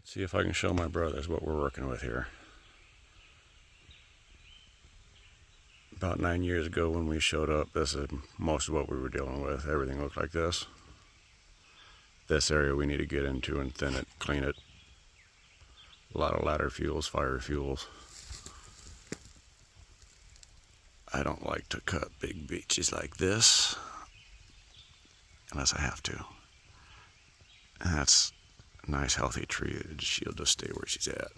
See if I can show my brothers what we're working with here. About 9 years ago when we showed up, this is most of what we were dealing with. Everything looked like this. This area we need to get into and thin it, clean it. A lot of ladder fuels, fire fuels. I don't like to cut big beeches like this unless I have to. And that's a nice healthy tree. She'll just stay where she's at.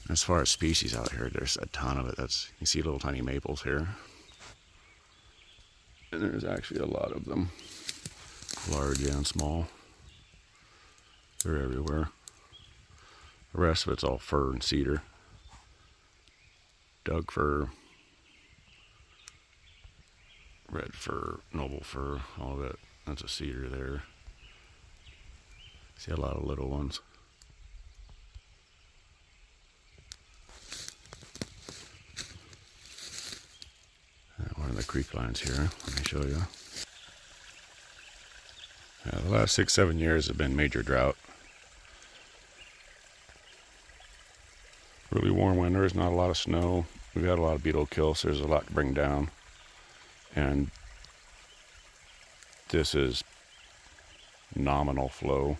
As far as species out here, there's a ton of it. You see little tiny maples here. And there's actually a lot of them. Large and small. They're everywhere. The rest of it's all fir and cedar. Doug fir, red fir, noble fir, all of it. That's a cedar there. See a lot of little ones. One of the creek lines here. Let me show you. The last 6-7 years have been major drought. Really warm winters, not a lot of snow. We've had a lot of beetle kills, so there's a lot to bring down. And this is nominal flow.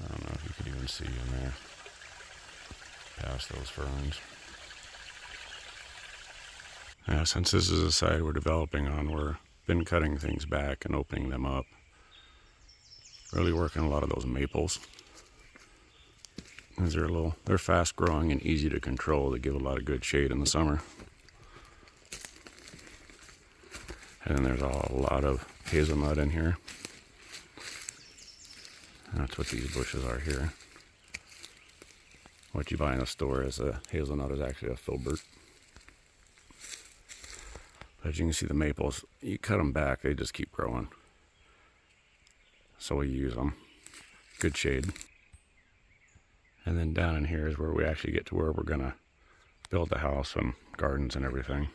I don't know if you could even see in there, past those ferns. Since this is a site we're developing on, we've been cutting things back and opening them up. Really working a lot of those maples. They're fast growing and easy to control. They give a lot of good shade in the summer. And then there's a lot of hazelnut in here. That's what these bushes are here. What you buy in the store as a hazelnut is actually a filbert. But as you can see, the maples, you cut them back, they just keep growing. So we use them. Good shade. And then down in here is where we actually get to where we're going to build the house and gardens and everything.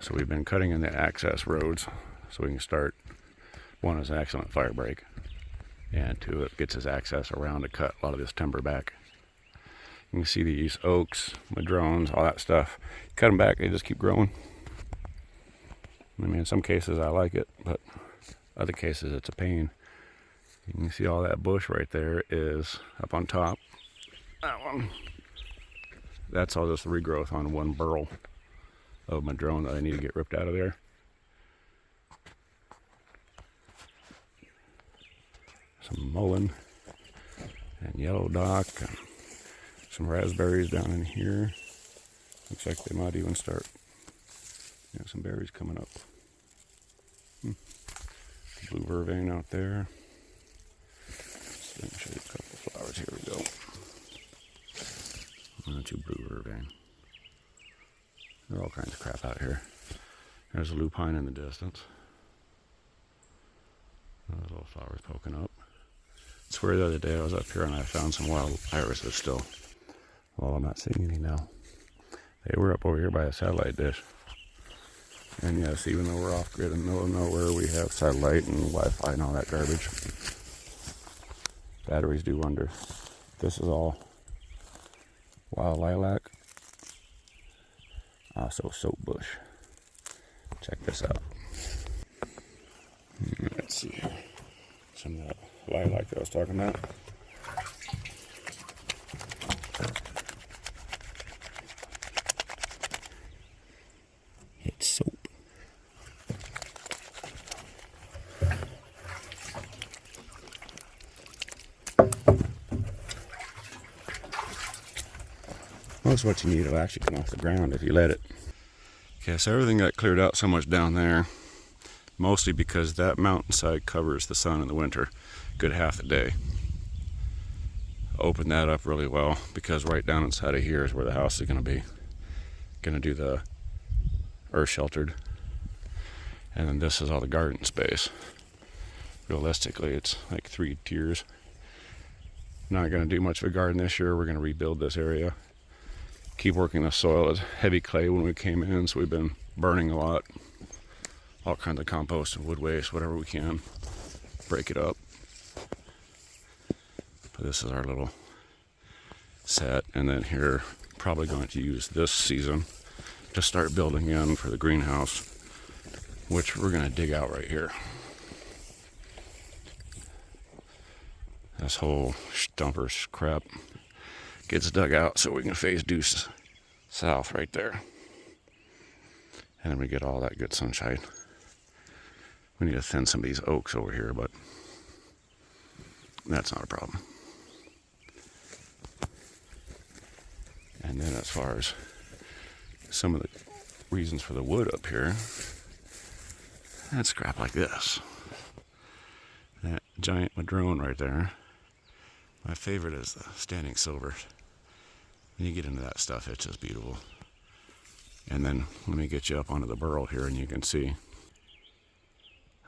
So we've been cutting in the access roads so we can start. One is an excellent fire break. And two, it gets us access around to cut a lot of this timber back. You can see these oaks, madrones, all that stuff. Cut them back, they just keep growing. I mean, in some cases I like it, but other cases it's a pain. You can see all that bush right there is up on top. That one. That's all just regrowth on one burl of madrone that I need to get ripped out of there. Some mullein and yellow dock and some raspberries down in here. Looks like they might even start. Yeah, some berries coming up. Blue vervain out there. Let me show you a couple of flowers. Here we go. And two blue vervain. There's all kinds of crap out here. There's a lupine in the distance. Those little flowers poking up. I swear the other day I was up here and I found some wild irises still. Well, I'm not seeing any now. They were up over here by a satellite dish. And yes, even though we're off grid in the middle of nowhere, we have satellite and Wi-Fi and all that garbage. Batteries do wonders. This is all wild lilac. Also soap bush. Check this out. Let's see here. Some of that lilac that I was talking about. It's soap. Most of what you need will actually come off the ground if you let it. Okay, so everything got cleared out so much down there, mostly because that mountainside covers the sun in the winter, good half the day. Open that up really well because right down inside of here is where the house is going to be. Going to do the earth sheltered, and then this is all the garden space. Realistically, it's like 3 tiers. Not going to do much of a garden this year. We're going to rebuild this area. Keep working the soil. It's heavy clay when we came in, so we've been burning a lot. All kinds of compost and wood waste, whatever we can. Break it up. this is our little set, and then here, probably going to use this season to start building in for the greenhouse, which we're going to dig out right here. This whole stumpers crap gets dug out so we can face due south right there. And then we get all that good sunshine. We need to thin some of these oaks over here, but that's not a problem. And then as far as some of the reasons for the wood up here, that's scrap like this. That giant madrone right there. My favorite is the standing silver. When you get into that stuff, it's just beautiful. And then let me get you up onto the burl here and you can see,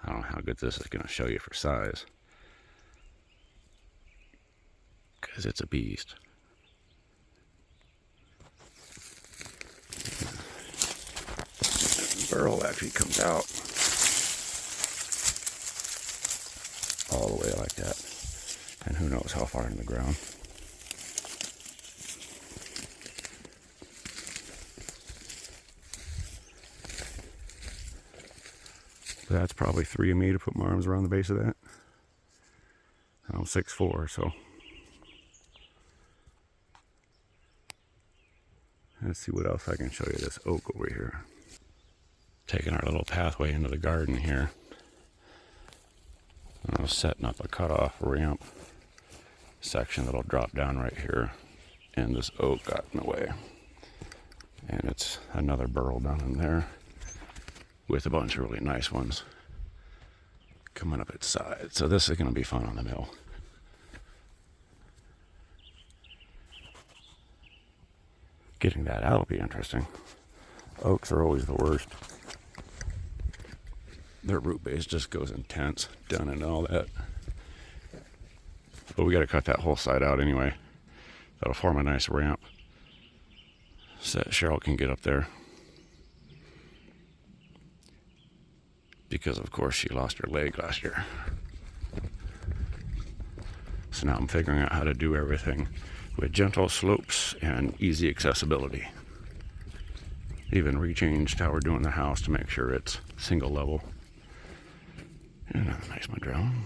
I don't know how good this is going to show you for size, because it's a beast. The burl actually comes out all the way like that, and who knows how far in the ground. But that's probably 3 of me to put my arms around the base of that. I'm 6'4", so let's see what else I can show you. This oak over here. Taking our little pathway into the garden here. I was setting up a cutoff ramp section that'll drop down right here, and this oak got in the way. And it's another burl down in there with a bunch of really nice ones coming up its side. So this is going to be fun on the mill. Getting that out will be interesting. Oaks are always the worst. Their root base just goes intense down into all that. But we got to cut that whole side out anyway. That'll form a nice ramp so that Cheryl can get up there. Because of course she lost her leg last year. So now I'm figuring out how to do everything with gentle slopes and easy accessibility. Even rechanged how we're doing the house to make sure it's single level. And another nice madrone.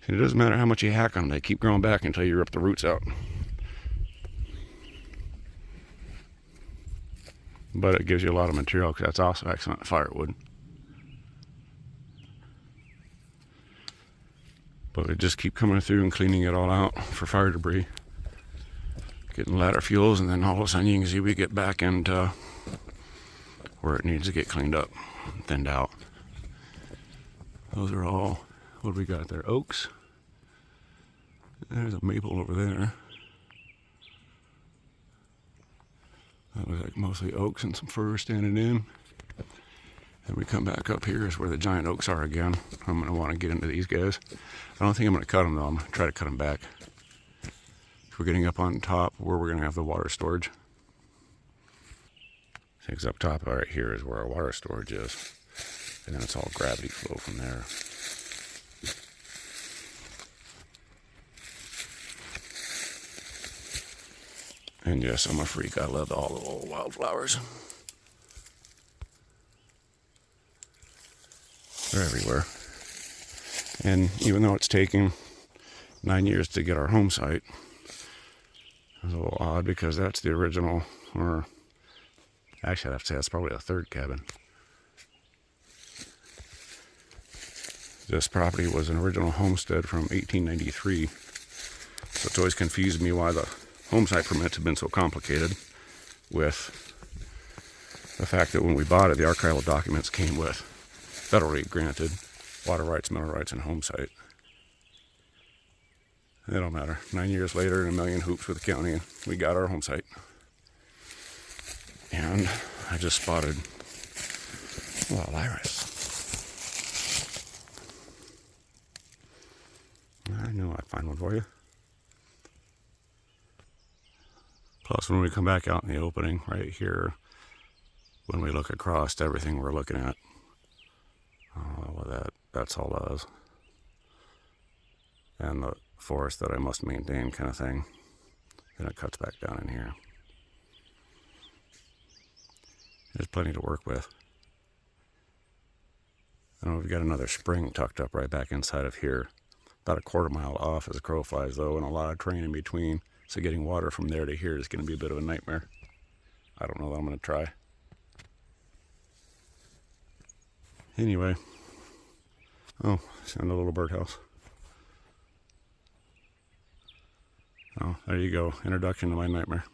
It doesn't matter how much you hack on them, they keep growing back until you rip the roots out. But it gives you a lot of material because that's also excellent firewood. But we just keep coming through and cleaning it all out for fire debris. Getting ladder fuels, and then all of a sudden you can see we get back into where it needs to get cleaned up, thinned out. Those are all, what do we got there? Oaks. There's a maple over there. That was like mostly oaks and some fir standing in. And we come back up here is where the giant oaks are again. I'm going to want to get into these guys. I don't think I'm going to cut them though. I'm going to try to cut them back. We're getting up on top where we're going to have the water storage. Things up top right here is where our water storage is. And then it's all gravity flow from there. And yes, I'm a freak. I love all the little wildflowers. They're everywhere. And even though it's taking 9 years to get our home site, it's a little odd because that's the original, or actually I'd have to say that's probably a third cabin. This property was an original homestead from 1893. So it's always confused me why the home site permits have been so complicated with the fact that when we bought it, the archival documents came with federally granted water rights, mineral rights, and home site. It don't matter. 9 years later and a million hoops with the county, we got our home site. And I just spotted wild iris. I knew I'd find one for you. Plus, when we come back out in the opening right here, when we look across everything we're looking at, oh, well, that's all that is. And forest that I must maintain kind of thing. Then it cuts back down in here. There's plenty to work with. We've got another spring tucked up right back inside of here. About a quarter mile off as a crow flies though, and a lot of terrain in between. So getting water from there to here is going to be a bit of a nightmare. I don't know that I'm going to try. Anyway. Oh, found a little birdhouse. Oh, there you go. Introduction to my nightmare.